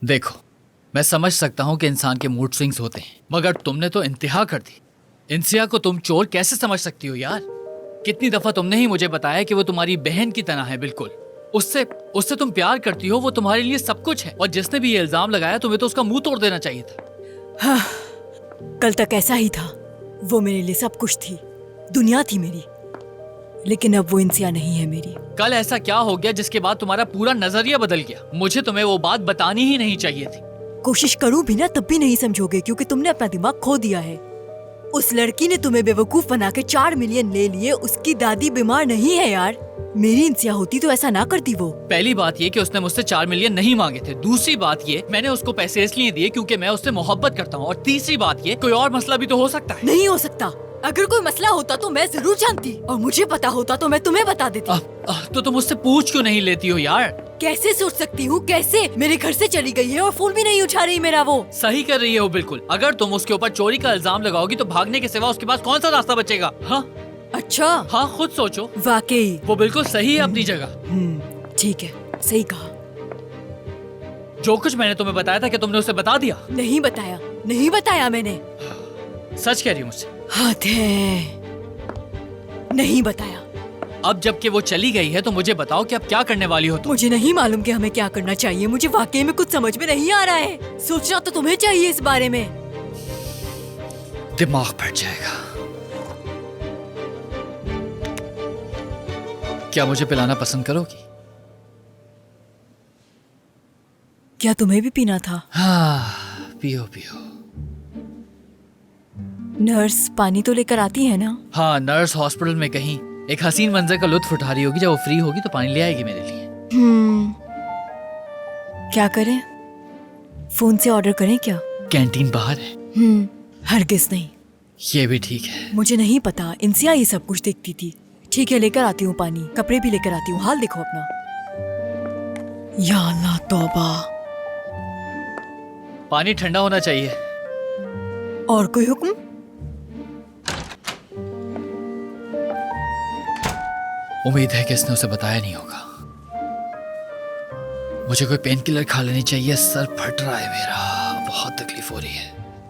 देखो, मैं समझ सकता हूँ कि इंसान के मूड स्विंग्स होते हैं, मगर तुमने तो इंतहा कर दी। इंसिया को तुम चोर कैसे समझ सकती हो यार? कितनी दफा तुमने ही मुझे बताया कि वो तुम्हारी बहन की तरह है। बिल्कुल उससे उससे तुम प्यार करती हो, वो तुम्हारे लिए सब कुछ है। और जिसने भी ये इल्जाम लगाया तुम्हें तो उसका मुंह तोड़ देना चाहिए था। हाँ, कल तक ऐसा ही था। वो मेरे लिए सब कुछ थी, दुनिया थी मेरी। लेकिन अब वो इंसिया नहीं है मेरी। कल ऐसा क्या हो गया जिसके बाद तुम्हारा पूरा नजरिया बदल गया? मुझे तुम्हें वो बात बतानी ही नहीं चाहिए थी। कोशिश करूं भी ना तब भी नहीं समझोगे, क्योंकि तुमने अपना दिमाग खो दिया है। उस लड़की ने तुम्हें बेवकूफ बना के 4 मिलियन ले लिए। उसकी दादी बीमार नहीं है यार। मेरी इंसिया होती तो ऐसा ना करती वो। पहली बात ये कि उसने मुझसे 4 मिलियन नहीं मांगे थे। दूसरी बात ये, मैंने उसको पैसे इसलिए दिए क्योंकि मैं उससे मोहब्बत करता हूँ। और तीसरी बात ये, कोई और मसला भी तो हो सकता है। नहीं हो सकता। अगर कोई मसला होता तो मैं जरूर जानती, और मुझे पता होता तो मैं तुम्हें बता देती। तो तुम मुझसे पूछ क्यों नहीं लेती हो यार? कैसे सोच सकती हूँ? कैसे? मेरे घर से चली गई है और फोन भी नहीं उठा रही मेरा। वो सही कर रही है वो बिल्कुल। अगर तुम उसके ऊपर चोरी का इल्जाम लगाओगी तो भागने के सिवा उसके पास कौन सा रास्ता बचेगा? हाँ अच्छा, हाँ, खुद सोचो। वाकई वो बिल्कुल सही है अपनी जगह। ठीक है, सही कहा। जो कुछ मैंने तुम्हें बताया था, क्या तुमने उसे बता दिया? नहीं बताया, नहीं बताया मैंने। सच कह रही हूँ मुझसे? हाथ है, नहीं बताया। अब जबकि वो चली गई है तो मुझे बताओ कि अब क्या करने वाली हो तुम? मुझे नहीं मालूम कि हमें क्या करना चाहिए। मुझे वाकई में कुछ समझ में नहीं आ रहा है। सोचना तो तुम्हें चाहिए इस बारे में। दिमाग फट जाएगा। क्या मुझे पिलाना पसंद करोगी? क्या तुम्हें भी पीना था? हाँ, पियो पियो। नर्स पानी तो लेकर आती है ना? हाँ, नर्स हॉस्पिटल में कहीं एक हसीन मंजर का लुत्फ उठा रही होगी। जब वो फ्री होगी तो पानी ले आएगी मेरे लिए। क्या करें? फोन से ऑर्डर करें क्या? कैंटीन बाहर है। हरगिज नहीं। ये भी ठीक है। मुझे नहीं पता, इंसिया ये सब कुछ देखती थी। ठीक है, लेकर आती हूँ पानी, कपड़े भी लेकर आती हूँ। हाल देखो अपना। या अल्लाह, तौबा। पानी ठंडा होना चाहिए। और कोई हुक्म? उम्मीद है कि इसने उसे बताया नहीं होगा। मुझे कोई पेन किलर खा लेनी चाहिए। सर फट रहा है मेरा, बहुत तकलीफ हो रही है।